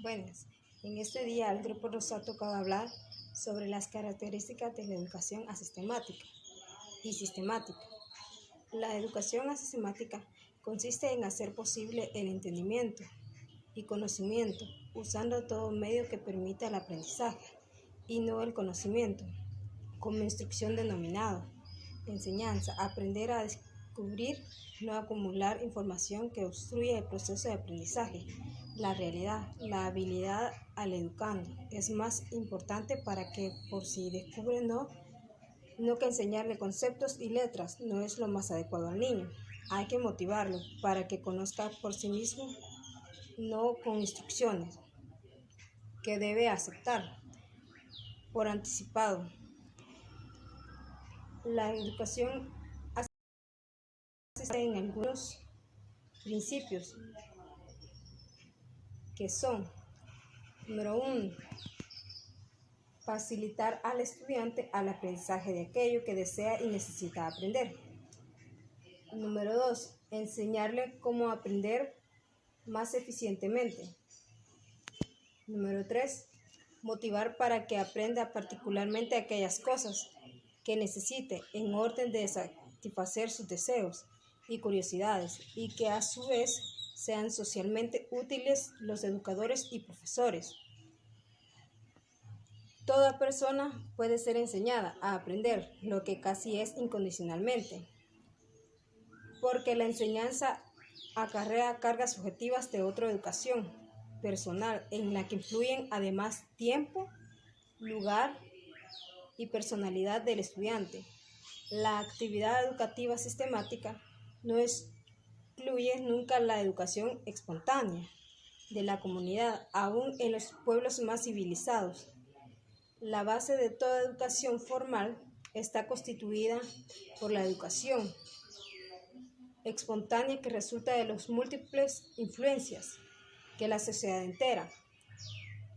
Buenas, en este día al grupo nos ha tocado hablar sobre las características de la educación asistemática y sistemática. La educación asistemática consiste en hacer posible el entendimiento y conocimiento usando todo medio que permita el aprendizaje y no el conocimiento, como instrucción denominado enseñanza, aprender a descubrir, no acumular información que obstruye el proceso de aprendizaje. La realidad, la habilidad al educando es más importante para que por si descubre no que enseñarle conceptos y letras no es lo más adecuado al niño. Hay que motivarlo para que conozca por sí mismo, no con instrucciones que debe aceptar por anticipado. La educación asiste en algunos principios que son: número 1, facilitar al estudiante al aprendizaje de aquello que desea y necesita aprender. Número 2, enseñarle cómo aprender más eficientemente. Número 3, motivar para que aprenda particularmente aquellas cosas que necesite en orden de satisfacer sus deseos y curiosidades y que a su vez sean socialmente útiles los educadores y profesores. Toda persona puede ser enseñada a aprender, lo que casi es incondicionalmente, porque la enseñanza acarrea cargas subjetivas de otra educación personal en la que influyen además tiempo, lugar y personalidad del estudiante. La actividad educativa sistemática no excluye nunca la educación espontánea de la comunidad, aún en los pueblos más civilizados. La base de toda educación formal está constituida por la educación espontánea que resulta de las múltiples influencias que la sociedad entera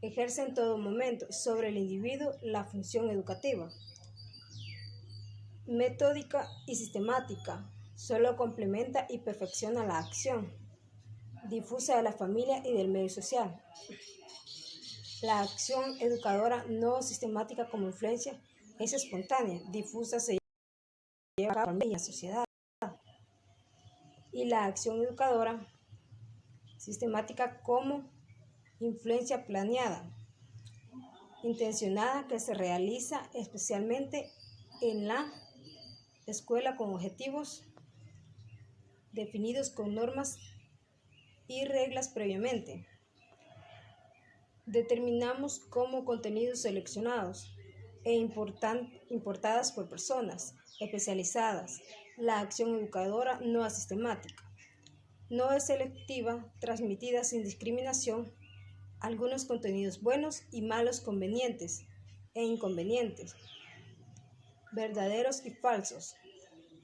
ejerce en todo momento sobre el individuo. La función educativa, metódica y sistemática solo complementa y perfecciona la acción difusa de la familia y del medio social. La acción educadora no sistemática como influencia es espontánea, difusa, se lleva a cabo en la sociedad. Y la acción educadora sistemática como influencia planeada, intencionada, que se realiza especialmente en la escuela con objetivos definidos con normas y reglas previamente determinamos como contenidos seleccionados e importadas por personas especializadas. La acción educadora no es sistemática, no es selectiva, transmitida sin discriminación, algunos contenidos buenos y malos, convenientes e inconvenientes, verdaderos y falsos.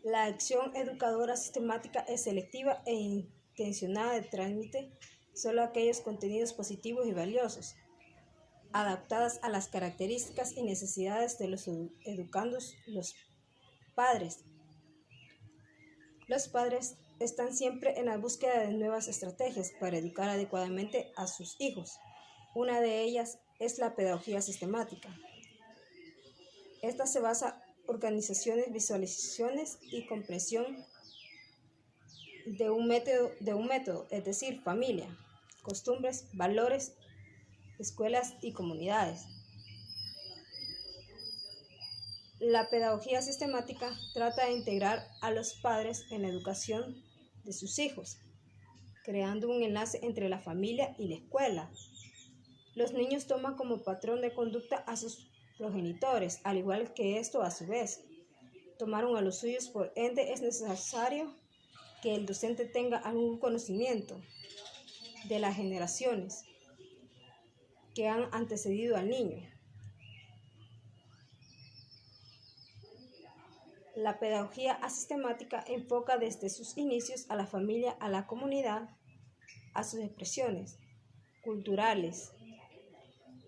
La acción educadora sistemática es selectiva e intencionada, transmite solo aquellos contenidos positivos y valiosos, adaptadas a las características y necesidades de los educandos. Los padres están siempre en la búsqueda de nuevas estrategias para educar adecuadamente a sus hijos. Una de ellas es la pedagogía sistemática. Esta se basa en organizaciones, visualizaciones y comprensión de un método, es decir, familia, costumbres, valores, escuelas y comunidades. La pedagogía sistemática trata de integrar a los padres en la educación de sus hijos, creando un enlace entre la familia y la escuela. Los niños toman como patrón de conducta a sus progenitores, al igual que esto a su vez tomaron a los suyos. Por ende, es necesario que el docente tenga algún conocimiento de las generaciones que han antecedido al niño. La pedagogía asistemática enfoca desde sus inicios a la familia, a la comunidad, a sus expresiones culturales.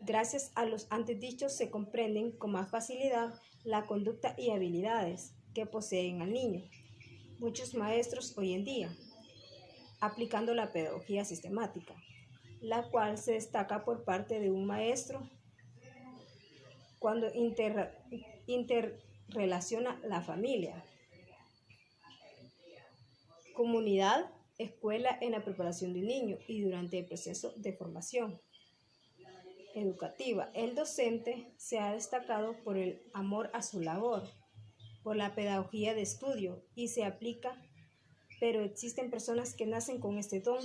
Gracias a los antes dichos se comprenden con más facilidad la conducta y habilidades que poseen al niño. Muchos maestros hoy en día, aplicando la pedagogía sistemática, la cual se destaca por parte de un maestro cuando interrelaciona la familia, comunidad, escuela en la preparación de un niño y durante el proceso de formación educativa. El docente se ha destacado por el amor a su labor, por la pedagogía de estudio y se aplica, pero existen personas que nacen con este don.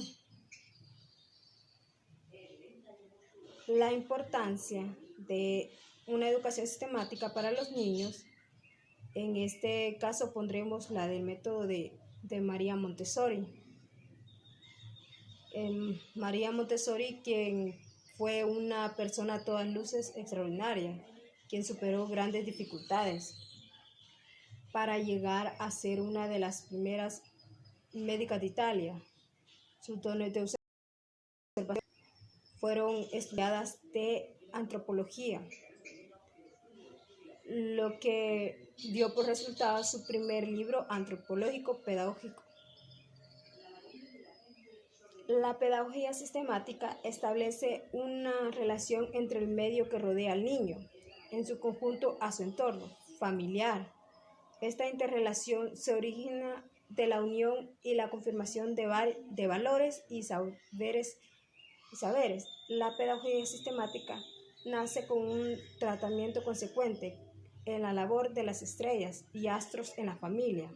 La importancia de una educación sistemática para los niños, en este caso pondremos la del método de María Montessori. María Montessori, quien fue una persona a todas luces extraordinaria, quien superó grandes dificultades para llegar a ser una de las primeras médicas de Italia. Sus dones de observación fueron estudiadas de antropología, lo que dio por resultado su primer libro antropológico pedagógico. La pedagogía sistemática establece una relación entre el medio que rodea al niño, en su conjunto a su entorno familiar. Esta interrelación se origina de la unión y la confirmación de valores y saberes. La pedagogía sistemática nace con un tratamiento consecuente en la labor de las estrellas y astros en la familia.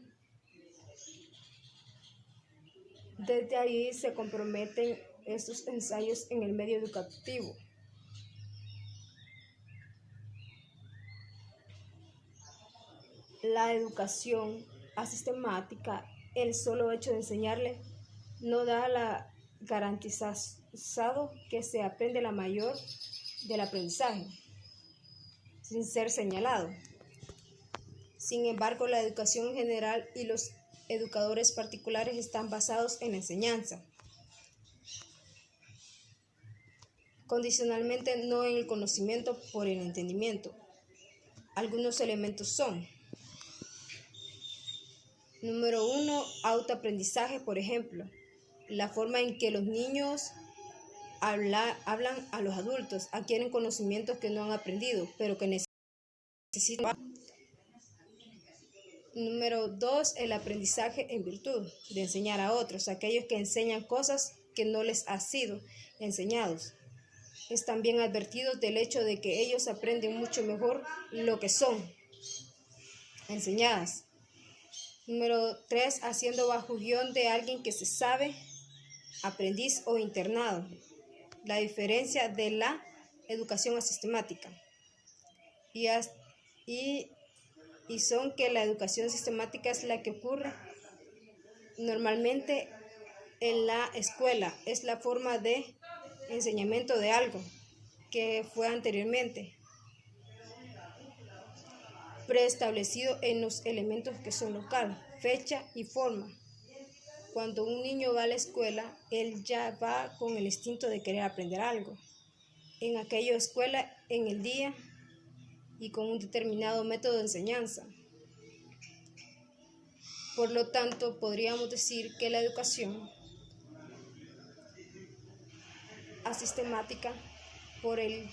Desde ahí se comprometen estos ensayos en el medio educativo. La educación asistemática, el solo hecho de enseñarle, no da la garantizado que se aprende la mayor del aprendizaje, sin ser señalado. Sin embargo, la educación general y los educadores particulares están basados en la enseñanza, condicionalmente no en el conocimiento por el entendimiento. Algunos elementos son: número 1, autoaprendizaje, por ejemplo, la forma en que los niños hablan a los adultos, adquieren conocimientos que no han aprendido, pero que necesitan. Número 2, el aprendizaje en virtud de enseñar a otros, aquellos que enseñan cosas que no les han sido enseñados. Están bien advertidos del hecho de que ellos aprenden mucho mejor lo que son enseñadas. Número 3, haciendo bajo guión de alguien que se sabe, aprendiz o internado. La diferencia de la educación asistemática. Y son que la educación sistemática es la que ocurre normalmente en la escuela, es la forma de enseñamiento de algo que fue anteriormente preestablecido en los elementos que son local, fecha y forma. Cuando un niño va a la escuela, él ya va con el instinto de querer aprender algo en aquella escuela, en el día y con un determinado método de enseñanza. Por lo tanto, podríamos decir que la educación asistemática, por el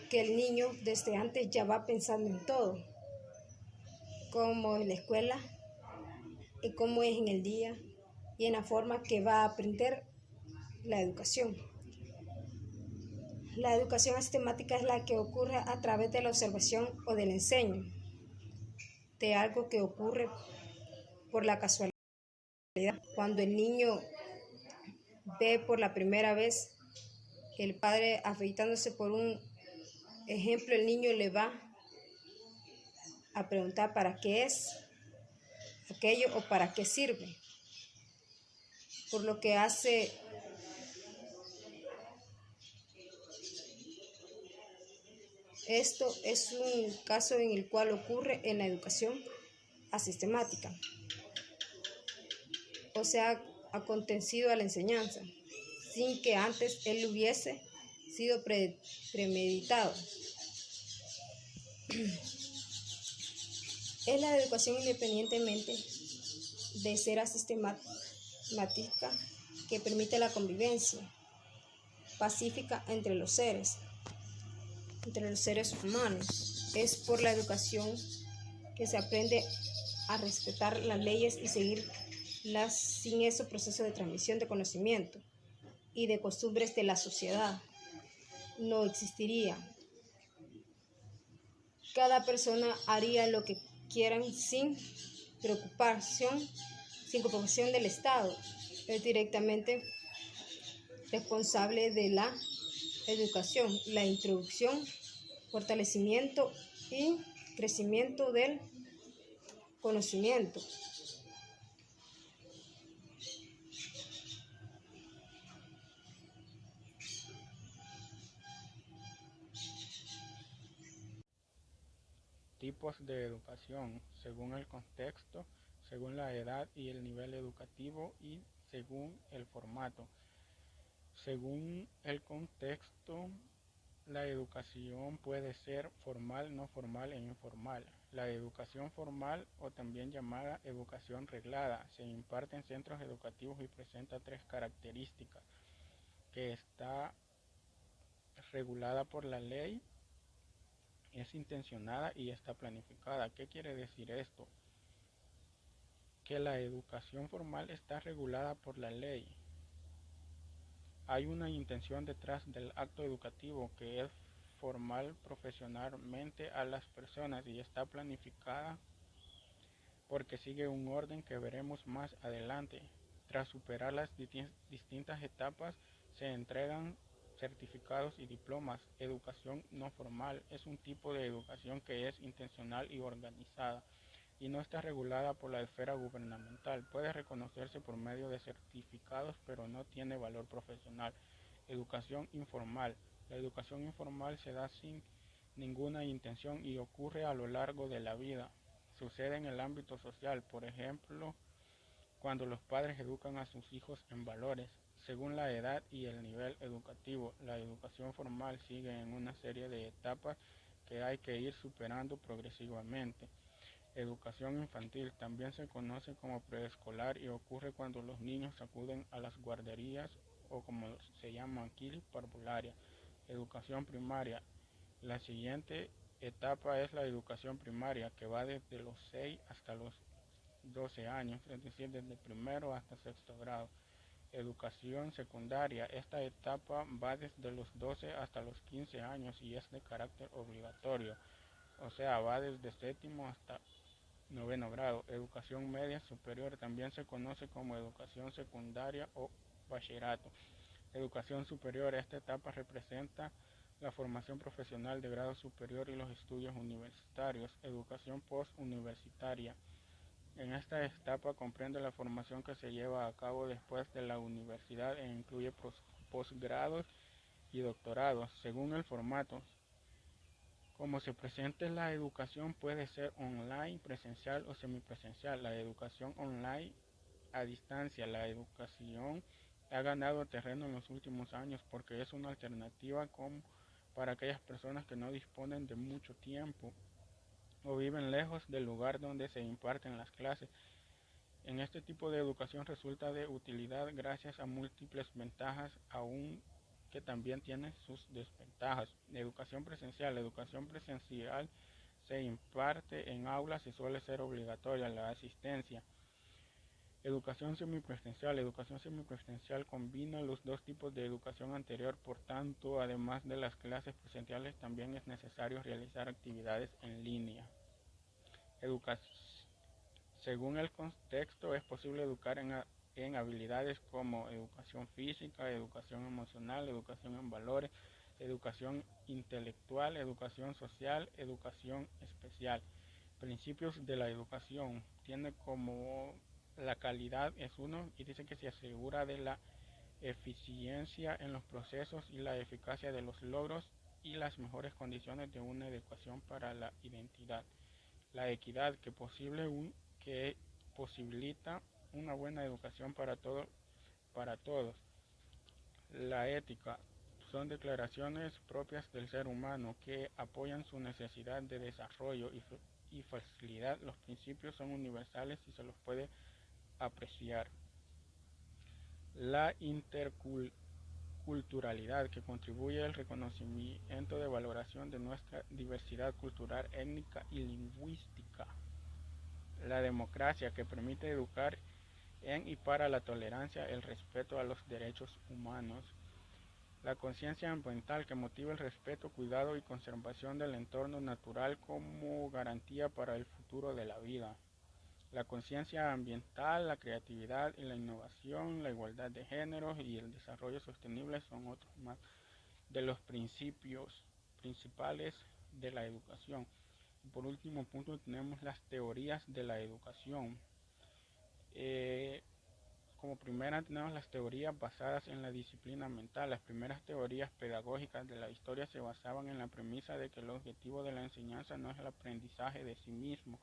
que el niño desde antes ya va pensando en todo, cómo es la escuela y cómo es en el día y en la forma que va a aprender la educación. La educación sistemática es la que ocurre a través de la observación o del enseño, de algo que ocurre por la casualidad. Cuando el niño ve por la primera vez el padre afeitándose, por un ejemplo, el niño le va a preguntar para qué es aquello o para qué sirve. Por lo que hace esto es un caso en el cual ocurre en la educación asistemática, o sea, acontecido a la enseñanza, sin que antes él hubiese sido premeditado. Es la educación independientemente de ser asistemática que permite la convivencia pacífica entre los seres humanos. Es por la educación que se aprende a respetar las leyes y seguirlas. Sin eso, proceso de transmisión de conocimiento y de costumbres de la sociedad no existiría. Cada persona haría lo que quieran sin preocupación del Estado. Es directamente responsable de la educación, la introducción, fortalecimiento y crecimiento del conocimiento. Tipos de educación, según el contexto, según la edad y el nivel educativo y según el formato. Según el contexto, la educación puede ser formal, no formal e informal. La educación formal, o también llamada educación reglada, se imparte en centros educativos y presenta tres características: que está regulada por la ley, es intencionada y está planificada. ¿Qué quiere decir esto? Que la educación formal está regulada por la ley. Hay una intención detrás del acto educativo que es formar profesionalmente a las personas, y está planificada porque sigue un orden que veremos más adelante. Tras superar las distintas etapas se entregan certificados y diplomas. Educación no formal es un tipo de educación que es intencional y organizada y no está regulada por la esfera gubernamental. Puede reconocerse por medio de certificados, pero no tiene valor profesional. Educación informal. La educación informal se da sin ninguna intención y ocurre a lo largo de la vida. Sucede en el ámbito social, por ejemplo, cuando los padres educan a sus hijos en valores. Según la edad y el nivel educativo, la educación formal sigue en una serie de etapas que hay que ir superando progresivamente. Educación infantil también se conoce como preescolar y ocurre cuando los niños acuden a las guarderías, o como se llama aquí, parvularia. Educación primaria. La siguiente etapa es la educación primaria, que va desde los 6 hasta los 12 años, es decir, desde primero hasta sexto grado. Educación secundaria. Esta etapa va desde los 12 hasta los 15 años y es de carácter obligatorio, o sea, va desde séptimo hasta noveno grado. Educación media superior también se conoce como educación secundaria o bachillerato. Educación superior. Esta etapa representa la formación profesional de grado superior y los estudios universitarios. Educación postuniversitaria. En esta etapa comprende la formación que se lleva a cabo después de la universidad e incluye posgrados y doctorados. Según el formato, como se presente, la educación puede ser online, presencial o semipresencial. La educación online a distancia. La educación ha ganado terreno en los últimos años porque es una alternativa para aquellas personas que no disponen de mucho tiempo o viven lejos del lugar donde se imparten las clases. En este tipo de educación resulta de utilidad gracias a múltiples ventajas, aún que también tiene sus desventajas. Educación presencial. La educación presencial se imparte en aulas y suele ser obligatoria la asistencia. Educación semipresencial. Educación semipresencial combina los dos tipos de educación anterior, por tanto, además de las clases presenciales, también es necesario realizar actividades en línea. Educación. Según el contexto, es posible educar en habilidades como educación física, educación emocional, educación en valores, educación intelectual, educación social, educación especial. Principios de la educación. Tiene como la calidad es uno, y dice que se asegura de la eficiencia en los procesos y la eficacia de los logros y las mejores condiciones de una educación para la identidad. La equidad, que posibilita una buena educación para todos. La ética son declaraciones propias del ser humano que apoyan su necesidad de desarrollo y facilidad. Los principios son universales y se los puede apreciar. La culturalidad, que contribuye al reconocimiento de valoración de nuestra diversidad cultural, étnica y lingüística. La democracia, que permite educar en y para la tolerancia, el respeto a los derechos humanos. La conciencia ambiental, que motiva el respeto, cuidado y conservación del entorno natural como garantía para el futuro de la vida. La conciencia ambiental, la creatividad y la innovación, la igualdad de géneros y el desarrollo sostenible son otros más de los principios principales de la educación. Y por último punto tenemos las teorías de la educación. Como primera tenemos las teorías basadas en la disciplina mental. Las primeras teorías pedagógicas de la historia se basaban en la premisa de que el objetivo de la enseñanza no es el aprendizaje de sí mismo.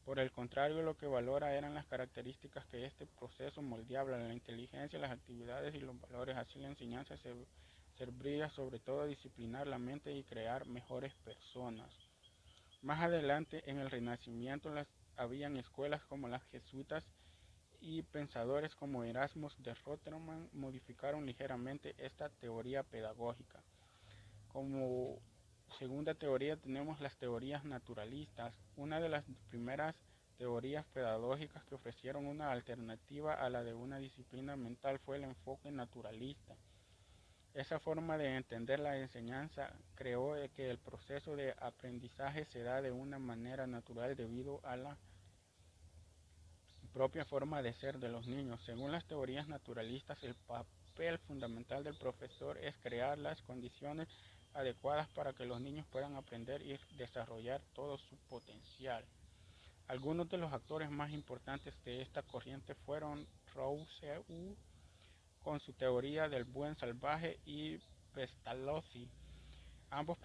Por el contrario, lo que valora eran las características que este proceso moldeaba, la inteligencia, las actividades y los valores. Así la enseñanza serviría sobre todo a disciplinar la mente y crear mejores personas. Más adelante, en el Renacimiento, habían escuelas como las jesuitas y pensadores como Erasmo de Rotterdam modificaron ligeramente esta teoría pedagógica. Como segunda teoría tenemos las teorías naturalistas. Una de las primeras teorías pedagógicas que ofrecieron una alternativa a la de una disciplina mental fue el enfoque naturalista. Esa forma de entender la enseñanza creó que el proceso de aprendizaje se da de una manera natural debido a la propia forma de ser de los niños. Según las teorías naturalistas, el papel fundamental del profesor es crear las condiciones adecuadas para que los niños puedan aprender y desarrollar todo su potencial. Algunos de los actores más importantes de esta corriente fueron Rousseau con su teoría del buen salvaje y Pestalozzi. Ambos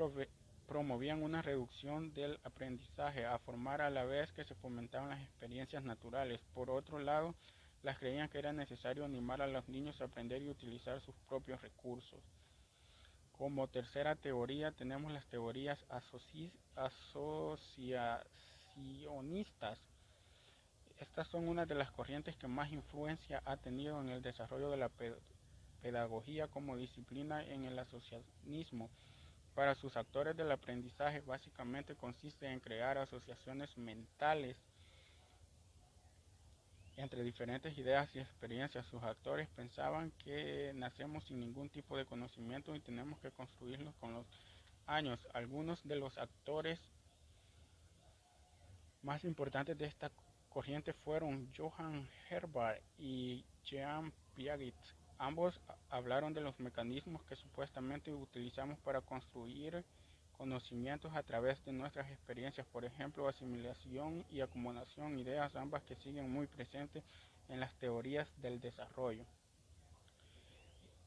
promovían una reducción del aprendizaje a formar a la vez que se fomentaban las experiencias naturales. Por otro lado, las creían que era necesario animar a los niños a aprender y utilizar sus propios recursos. Como tercera teoría tenemos las teorías asociacionistas. Estas son una de las corrientes que más influencia ha tenido en el desarrollo de la pedagogía como disciplina en el asociacionismo. Para sus actores del aprendizaje básicamente consiste en crear asociaciones mentales entre diferentes ideas y experiencias. Sus actores pensaban que nacemos sin ningún tipo de conocimiento y tenemos que construirlos con los años. Algunos de los actores más importantes de esta corriente fueron Johann Herbart y Jean Piaget. Ambos hablaron de los mecanismos que supuestamente utilizamos para construir conocimientos a través de nuestras experiencias, por ejemplo, asimilación y acomodación, ideas ambas que siguen muy presentes en las teorías del desarrollo.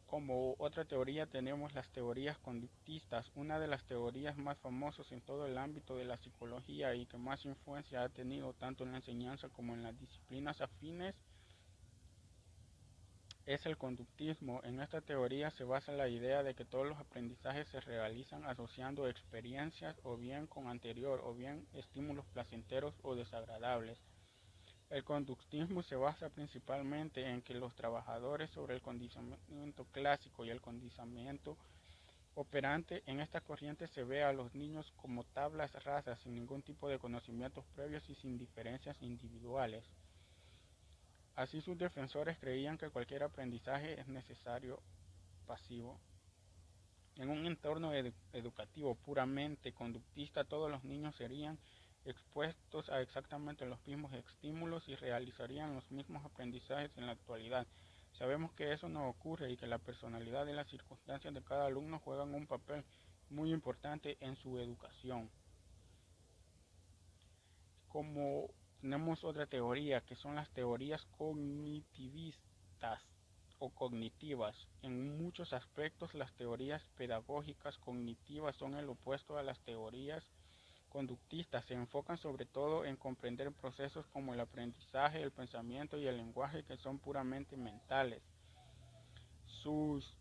Como otra teoría tenemos las teorías conductistas, una de las teorías más famosas en todo el ámbito de la psicología y que más influencia ha tenido tanto en la enseñanza como en las disciplinas afines es el conductismo. En esta teoría se basa la idea de que todos los aprendizajes se realizan asociando experiencias o bien con anterior o bien estímulos placenteros o desagradables. El conductismo se basa principalmente en que los trabajadores sobre el condicionamiento clásico y el condicionamiento operante en esta corriente se ve a los niños como tablas rasas sin ningún tipo de conocimientos previos y sin diferencias individuales. Así sus defensores creían que cualquier aprendizaje es necesario pasivo. En un entorno educativo puramente conductista, todos los niños serían expuestos a exactamente los mismos estímulos y realizarían los mismos aprendizajes en la actualidad. Sabemos que eso no ocurre y que la personalidad y las circunstancias de cada alumno juegan un papel muy importante en su educación. Como tenemos otra teoría que son las teorías cognitivistas o cognitivas. En muchos aspectos las teorías pedagógicas cognitivas son el opuesto a las teorías conductistas. Se enfocan sobre todo en comprender procesos como el aprendizaje, el pensamiento y el lenguaje que son puramente mentales. Sus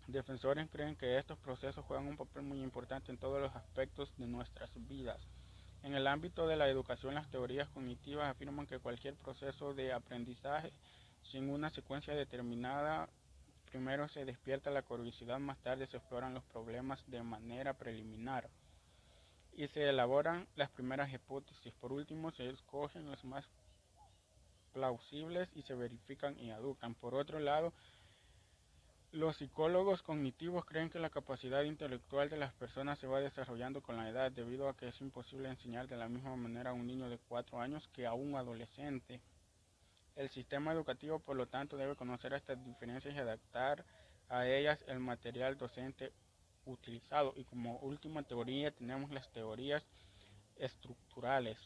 defensores creen que estos procesos juegan un papel muy importante en todos los aspectos de nuestras vidas. En el ámbito de la educación, las teorías cognitivas afirman que cualquier proceso de aprendizaje sin una secuencia determinada Primero se despierta la curiosidad, más tarde se exploran los problemas de manera preliminar y se elaboran las primeras hipótesis. Por último, se escogen las más plausibles y se verifican y adoptan. Por otro lado, los psicólogos cognitivos creen que la capacidad intelectual de las personas se va desarrollando con la edad, debido a que es imposible enseñar de la misma manera a un niño de 4 años que a un adolescente. El sistema educativo, por lo tanto, debe conocer estas diferencias y adaptar a ellas el material docente utilizado. Y como última teoría tenemos las teorías estructurales.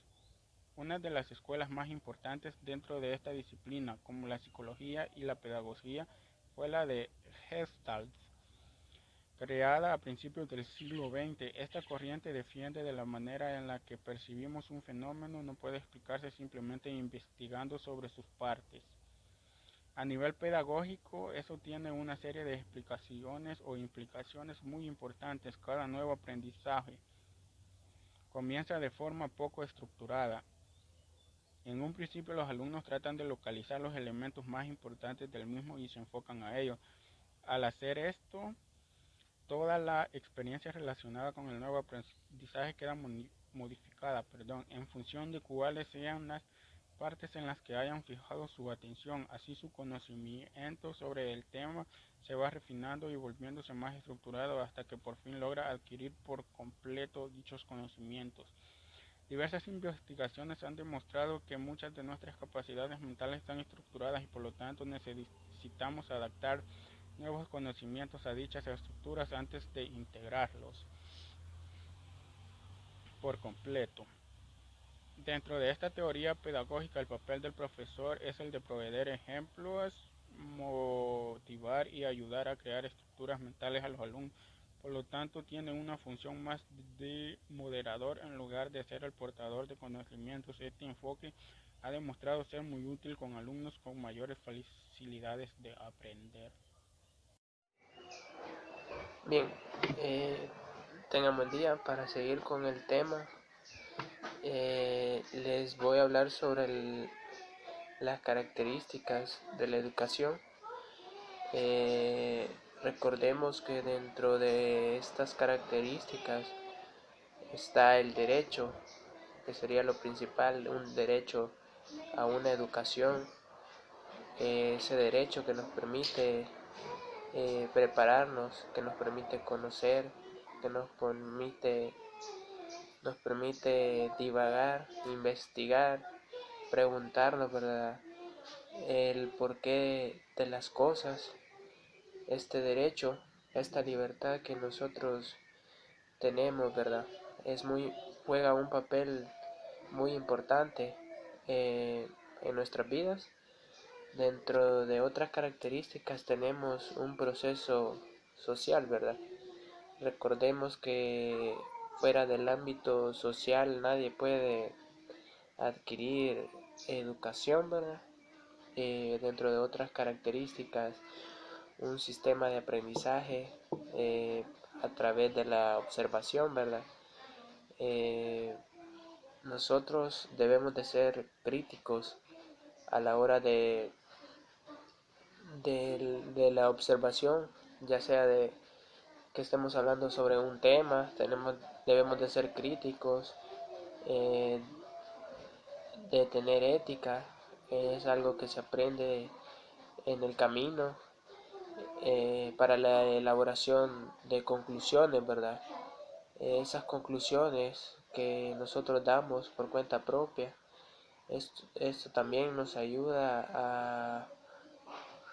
Una de las escuelas más importantes dentro de esta disciplina, como la psicología y la pedagogía, fue la de Gestalt, creada a principios del siglo XX. Esta corriente defiende de la manera en la que percibimos un fenómeno no puede explicarse simplemente investigando sobre sus partes. A nivel pedagógico, eso tiene una serie de explicaciones o implicaciones muy importantes. Cada nuevo aprendizaje comienza de forma poco estructurada. En un principio los alumnos tratan de localizar los elementos más importantes del mismo y se enfocan a ellos. Al hacer esto, toda la experiencia relacionada con el nuevo aprendizaje queda modificada, en función de cuáles sean las partes en las que hayan fijado su atención. Así su conocimiento sobre el tema se va refinando y volviéndose más estructurado hasta que por fin logra adquirir por completo dichos conocimientos. Diversas investigaciones han demostrado que muchas de nuestras capacidades mentales están estructuradas y por lo tanto necesitamos adaptar nuevos conocimientos a dichas estructuras antes de integrarlos por completo. Dentro de esta teoría pedagógica, el papel del profesor es el de proveer ejemplos, motivar y ayudar a crear estructuras mentales a los alumnos. Por lo tanto, tiene una función más de moderador en lugar de ser el portador de conocimientos. Este enfoque ha demostrado ser muy útil con alumnos con mayores facilidades de aprender. Bien, tengan buen día. Para seguir con el tema, les voy a hablar sobre las características de la educación. Recordemos que dentro de estas características está el derecho, que sería lo principal, un derecho a una educación, ese derecho que nos permite prepararnos, que nos permite conocer, que nos permite divagar, investigar, preguntarnos, ¿verdad?, el porqué de las cosas. Este derecho, esta libertad que nosotros tenemos, ¿verdad?, juega un papel muy importante en nuestras vidas. Dentro de otras características tenemos un proceso social, ¿verdad? Recordemos que fuera del ámbito social nadie puede adquirir educación, ¿verdad? Dentro de otras características, un sistema de aprendizaje a través de la observación, ¿verdad? Nosotros debemos de ser críticos a la hora de la observación, ya sea de que estemos hablando sobre un tema, debemos de ser críticos, de tener ética, es algo que se aprende en el camino, para la elaboración de conclusiones, ¿verdad? Esas conclusiones que nosotros damos por cuenta propia, esto también nos ayuda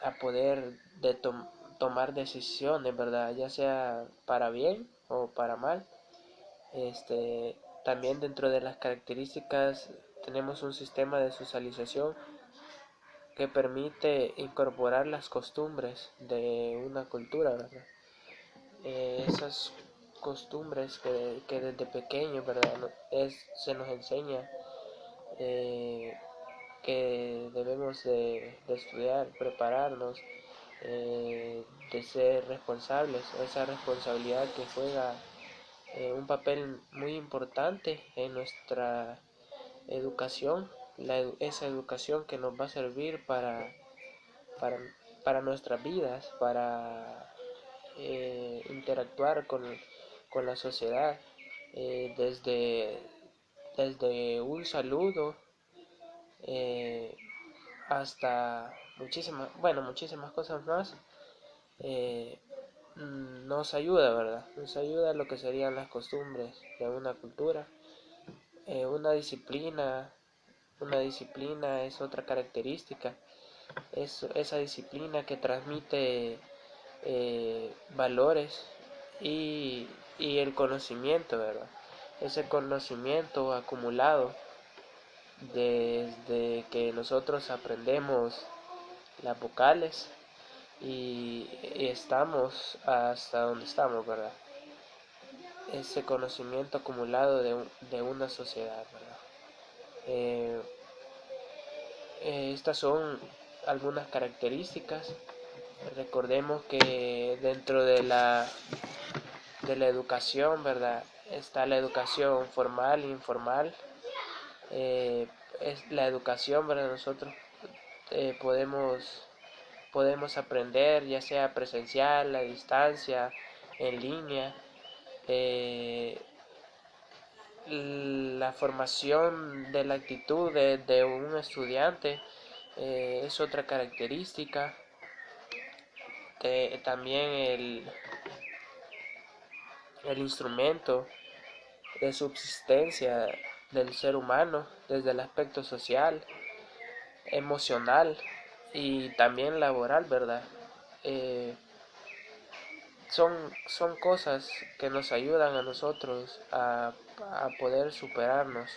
a poder tomar decisiones, ¿verdad?, ya sea para bien o para mal. También dentro de las características tenemos un sistema de socialización que permite incorporar las costumbres de una cultura, ¿verdad? Esas costumbres que desde pequeños, ¿verdad?, se nos enseña que debemos de estudiar, prepararnos, de ser responsables, esa responsabilidad que juega un papel muy importante en nuestra educación, esa educación que nos va a servir para para nuestras vidas, para interactuar con la sociedad, desde un saludo hasta muchísimas cosas más. Nos ayuda, ¿verdad? Nos ayuda a lo que serían las costumbres de una cultura. Una disciplina es otra característica, es esa disciplina que transmite valores y el conocimiento, ¿verdad? Ese conocimiento acumulado desde que nosotros aprendemos las vocales y estamos hasta donde estamos, ¿verdad? Ese conocimiento acumulado de una sociedad, ¿verdad? Estas son algunas características. Recordemos que dentro de la educación, ¿verdad? Está la educación formal e informal. Es la educación, ¿verdad? Nosotros podemos aprender, ya sea presencial, a distancia, en línea. La formación de la actitud de un estudiante es otra característica. También el instrumento de subsistencia del ser humano desde el aspecto social, emocional y también laboral, ¿verdad? Son cosas que nos ayudan a nosotros a poder superarnos.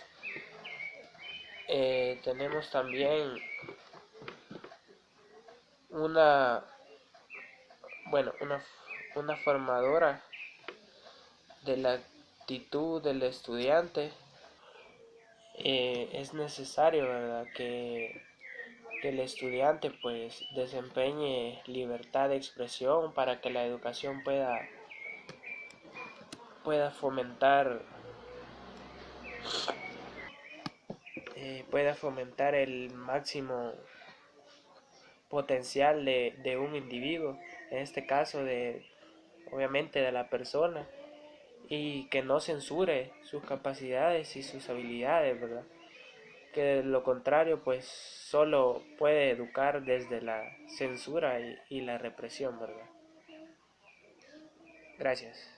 Tenemos también una formadora de la actitud del estudiante. Es necesario, ¿verdad?, que el estudiante pues desempeñe libertad de expresión para que la educación pueda fomentar el máximo potencial de un individuo, en este caso obviamente de la persona, y que no censure sus capacidades y sus habilidades, ¿verdad? Que de lo contrario pues solo puede educar desde la censura y la represión, ¿verdad? Gracias.